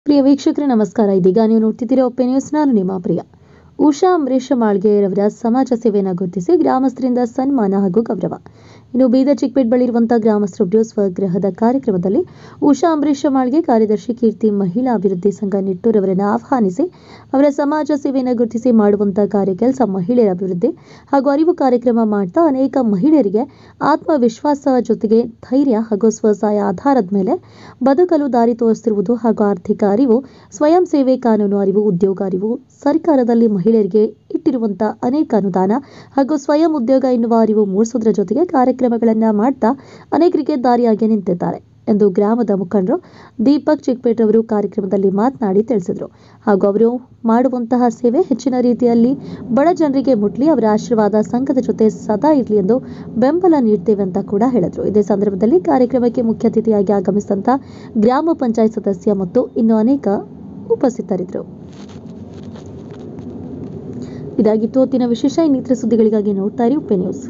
ಪ್ರಿಯ ವೀಕ್ಷಕರೇ ನಮಸ್ಕಾರ. ಇದೀಗ ನೀವು ನೋಡ್ತಿದ್ದೀರಾ ಒಪ್ಪೆ ನ್ಯೂಸ್. ನಾನು ನಿಮ್ಮ ಪ್ರಿಯ. ಉಷಾ ಅಂಬರೀಷ್ ಮಾಳ್ಗೆರವರ ಸಮಾಜ ಸೇವೆಯನ್ನು ಗುರುತಿಸಿ ಗ್ರಾಮಸ್ಥರಿಂದ ಸನ್ಮಾನ ಹಾಗೂ ಗೌರವ. ಇನ್ನು ಬೀದರ್ ಚಿಕ್ಕಪೇಟ್ ಬಳಿ ಇರುವಂತಹ ಗ್ರಾಮಸ್ಥರೊಬ್ಬರು ಸ್ವಗೃಹದ ಕಾರ್ಯಕ್ರಮದಲ್ಲಿ ಉಷಾ ಅಂಬರೀಷ್ ಮಾಳ್ಗೆ ಕಾರ್ಯದರ್ಶಿ ಕೀರ್ತಿ ಮಹಿಳಾ ಅಭಿವೃದ್ಧಿ ಸಂಘ ನಿಟ್ಟೂರವರನ್ನು ಆಹ್ವಾನಿಸಿ ಅವರ ಸಮಾಜ ಸೇವೆಯನ್ನು ಗುರುತಿಸಿ ಮಾಡುವಂತಹ ಕೆಲಸ ಮಹಿಳೆಯರ ಅಭಿವೃದ್ಧಿ ಹಾಗೂ ಅರಿವು ಕಾರ್ಯಕ್ರಮ ಮಾಡ್ತಾ ಅನೇಕ ಮಹಿಳೆಯರಿಗೆ ಆತ್ಮವಿಶ್ವಾಸ ಜೊತೆಗೆ ಧೈರ್ಯ ಹಾಗೂ ಸ್ವಸಹಾಯ ಆಧಾರದ ಮೇಲೆ ಬದುಕಲು ದಾರಿ ತೋರಿಸುತ್ತಿರುವುದು ಹಾಗೂ ಆರ್ಥಿಕ ಅರಿವು, ಸ್ವಯಂ ಸೇವೆ, ಕಾನೂನು ಅರಿವು, ಉದ್ಯೋಗ ಅರಿವು, ಸರ್ಕಾರದಲ್ಲಿ ಮಹಿಳೆಯರಿಗೆ ಇಟ್ಟಿರುವಂತಹ ಅನೇಕ ಅನುದಾನ ಹಾಗೂ ಸ್ವಯಂ ಉದ್ಯೋಗ ಎನ್ನುವ ಅರಿವು ಮೂಡಿಸುವುದರ ಜೊತೆಗೆ ಕಾರ್ಯಕ್ರಮಗಳನ್ನು ಮಾಡ್ತಾ ಅನೇಕರಿಗೆ ದಾರಿಯಾಗಿ ನಿಂತಿದ್ದಾರೆ ಎಂದು ಗ್ರಾಮದ ಮುಖಂಡರು ದೀಪಕ್ ಚಿಕ್ಕಪೇಟ್ ಅವರು ಕಾರ್ಯಕ್ರಮದಲ್ಲಿ ಮಾತನಾಡಿ ತಿಳಿಸಿದರು. ಹಾಗೂ ಅವರು ಮಾಡುವಂತಹ ಸೇವೆ ಹೆಚ್ಚಿನ ರೀತಿಯಲ್ಲಿ ಬಡ ಜನರಿಗೆ ಮುಟ್ಲಿ, ಅವರ ಆಶೀರ್ವಾದ ಸಂಘದ ಜೊತೆ ಸದಾ ಇರಲಿ ಎಂದು ಬೆಂಬಲ ನೀಡ್ತೇವೆ ಅಂತ ಕೂಡ ಹೇಳಿದರು. ಇದೇ ಸಂದರ್ಭದಲ್ಲಿ ಕಾರ್ಯಕ್ರಮಕ್ಕೆ ಮುಖ್ಯ ಅತಿಥಿಯಾಗಿ ಆಗಮಿಸಿದಂತ ಗ್ರಾಮ ಪಂಚಾಯತ್ ಸದಸ್ಯ ಮತ್ತು ಇನ್ನು ಅನೇಕ ಉಪಸ್ಥಿತರಿದ್ದರು. ಇದಾಗಿತ್ತು ಹೊತ್ತಿನ ವಿಶೇಷ. ಇನ್ನಿತರ ಸುದ್ದಿಗಳಿಗಾಗಿ ನೋಡ್ತಾ ಇರಿ ಒಪ್ಪೆ ನ್ಯೂಸ್.